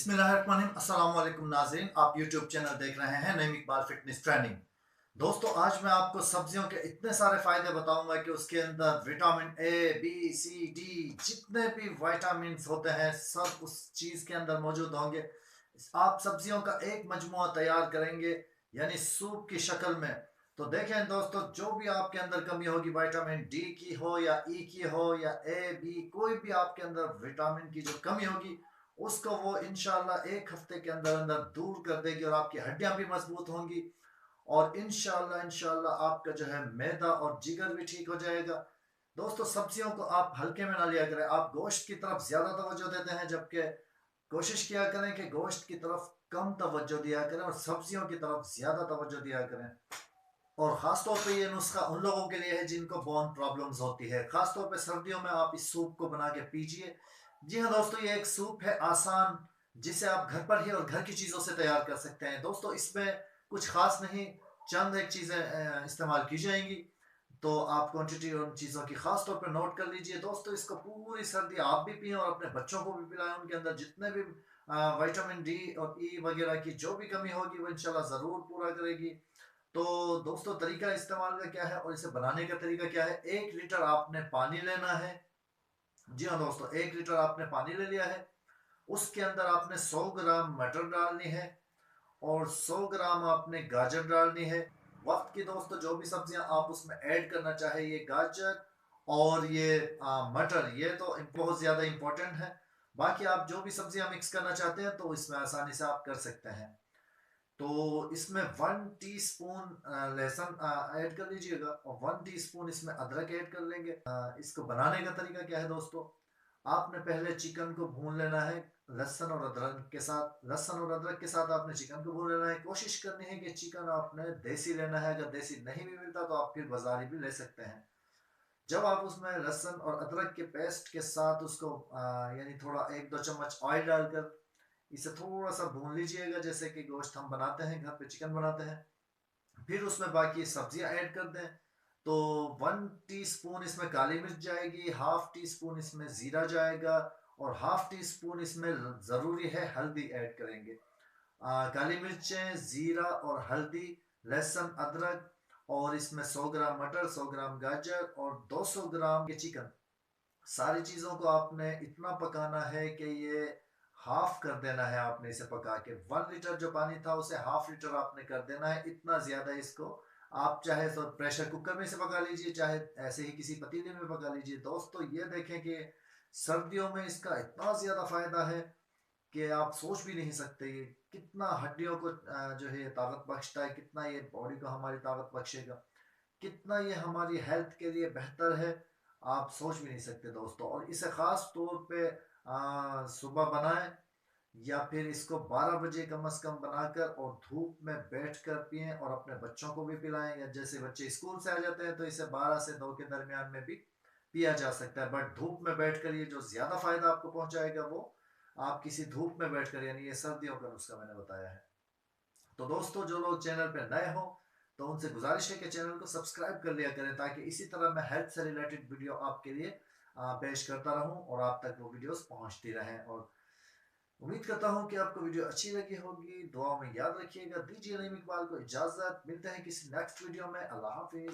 बिस्मिल्लाहिर्रहमानिर्रहीम। अस्सलाम वालेकुम नाज़रीन, आप यूट्यूब चैनल देख रहे हैं नईम इकबाल फिटनेस ट्रेनिंग। दोस्तों, आज मैं आपको सब्जियों के इतने सारे फायदे बताऊंगा कि उसके अंदर vitamin A B C D जितने भी विटामिन होते हैं सब उस चीज के अंदर मौजूद होंगे। आप सब्जियों का एक मजमुआ तैयार करेंगे, यानी सूप की शक्ल में। तो देखें दोस्तों, जो भी आपके अंदर कमी होगी, विटामिन डी की हो या ई की हो या ए बी, कोई भी आपके अंदर विटामिन की जो कमी होगी उसको वो इंशाल्लाह एक हफ्ते के अंदर अंदर दूर कर देगी और आपकी हड्डियां भी मजबूत होंगी। और इंशाल्लाह इंशाल्लाह आपका जो है मैदा और जिगर भी ठीक हो जाएगा। दोस्तों, सब्जियों को आप हल्के में ना लिया करें, आप गोश्त की तरफ ज्यादा तवज्जो देते हैं, जबकि कोशिश किया करें कि गोश्त की तरफ कम तवज्जो दिया करें और सब्जियों की तरफ ज्यादा तवज्जो दिया करें। और ख़ासतौर पे ये नुस्खा उन लोगों के लिए है जिनको बोन प्रॉब्लम्स होती है। ख़ासतौर पे सर्दियों में आप इस सूप को बना के पीजिए। जी हाँ दोस्तों, ये एक सूप है आसान, जिसे आप घर पर ही और घर की चीज़ों से तैयार कर सकते हैं। दोस्तों, इसमें कुछ ख़ास नहीं, चंद एक चीज़ें इस्तेमाल की जाएंगी। तो आप क्वांटिटी उन चीज़ों की खास तौर पर नोट कर लीजिए। दोस्तों, इसको पूरी सर्दी आप भी पिएं और अपने बच्चों को भी पिलाएं। उनके अंदर जितने भी विटामिन डी और ई वगैरह की जो भी कमी होगी वो इंशाल्लाह ज़रूर पूरा करेगी। तो दोस्तों, तरीका इस्तेमाल का क्या है और इसे बनाने का तरीका क्या है। 1 लीटर आपने पानी लेना है। जी हाँ दोस्तों, 1 लीटर आपने पानी ले लिया है। उसके अंदर आपने 100 ग्राम मटर डालनी है और 100 ग्राम आपने गाजर डालनी है। वक्त की दोस्तों, जो भी सब्जियां आप उसमें ऐड करना चाहे, ये गाजर और ये मटर, ये तो बहुत ज़्यादा इंपॉर्टेंट है। बाकी आप जो भी सब्जियां मिक्स करना चाहते हैं तो इसमें आसानी से आप कर सकते हैं। तो इसमें 1 टीस्पून लहसुन ऐड कर लीजिएगा और 1 टीस्पून इसमें अदरक ऐड कर लेंगे। इसको बनाने का तरीका क्या है दोस्तों, आपने पहले चिकन को भून लेना है लहसुन और अदरक के साथ। लहसुन और अदरक के साथ आपने चिकन को भून लेना है। कोशिश करनी है कि चिकन आपने देसी लेना है। अगर देसी नहीं भी मिलता तो आप फिर बाजारी भी ले सकते हैं। जब आप उसमें लहसुन और अदरक के पेस्ट के साथ उसको यानी थोड़ा 1-2 चम्मच ऑयल डालकर इसे थोड़ा सा भून लीजिएगा, जैसे कि गोश्त हम बनाते हैं घर पे, चिकन बनाते हैं। फिर उसमें बाकी सब्जियां ऐड कर दें। तो 1 टीस्पून इसमें काली मिर्च जाएगी, हाफ टी स्पून इसमें जीरा जाएगा और हाफ टी स्पून इसमें ज़रूरी है हल्दी ऐड करेंगे। काली मिर्चें, जीरा और हल्दी, लहसुन, अदरक और इसमें 100 ग्राम मटर, 100 ग्राम गाजर और 200 ग्राम के चिकन, सारी चीज़ों को आपने इतना पकाना है कि ये हाफ कर देना है। आपने इसे पका के 1 लीटर जो पानी था उसे हाफ लीटर आपने कर देना है। इतना ज़्यादा इसको आप चाहे तो प्रेशर कुकर में इसे पका लीजिए, चाहे ऐसे ही किसी पतीले में पका लीजिए। दोस्तों, ये देखें कि सर्दियों में इसका इतना ज़्यादा फ़ायदा है कि आप सोच भी नहीं सकते। ये कितना हड्डियों को जो है ताकत बख्शता है, कितना ये बॉडी को हमारी ताकत बख्शेगा, कितना ये हमारी हेल्थ के लिए बेहतर है, आप सोच भी नहीं सकते दोस्तों। और इसे ख़ास तौर पे सुबह बनाएं या फिर इसको 12 बजे कम अज़ कम बनाकर और धूप में बैठ कर पिएं और अपने बच्चों को भी पिलाएं। या जैसे बच्चे स्कूल से आ जाते हैं तो इसे 12 से 2 के दरमियान में भी पिया जा सकता है। बट धूप में बैठ कर ये जो ज़्यादा फ़ायदा आपको पहुंचाएगा वो आप किसी धूप में बैठ कर, यानी ये सर्दियों का नुस्खा मैंने बताया है। तो दोस्तों, जो लोग चैनल पे नए हो तो उनसे गुजारिश है कि चैनल को सब्सक्राइब कर लिया करें, ताकि इसी तरह मैं हेल्थ से रिलेटेड वीडियो आपके लिए पेश करता रहूं और आप तक वो वीडियोस पहुंचती रहें। और उम्मीद करता हूं कि आपको वीडियो अच्छी लगी होगी। दुआओं में याद रखिएगा। दीजिए नईम इकबाल को इजाजत, मिलते हैं किसी नेक्स्ट वीडियो में। अल्लाह हाफिज।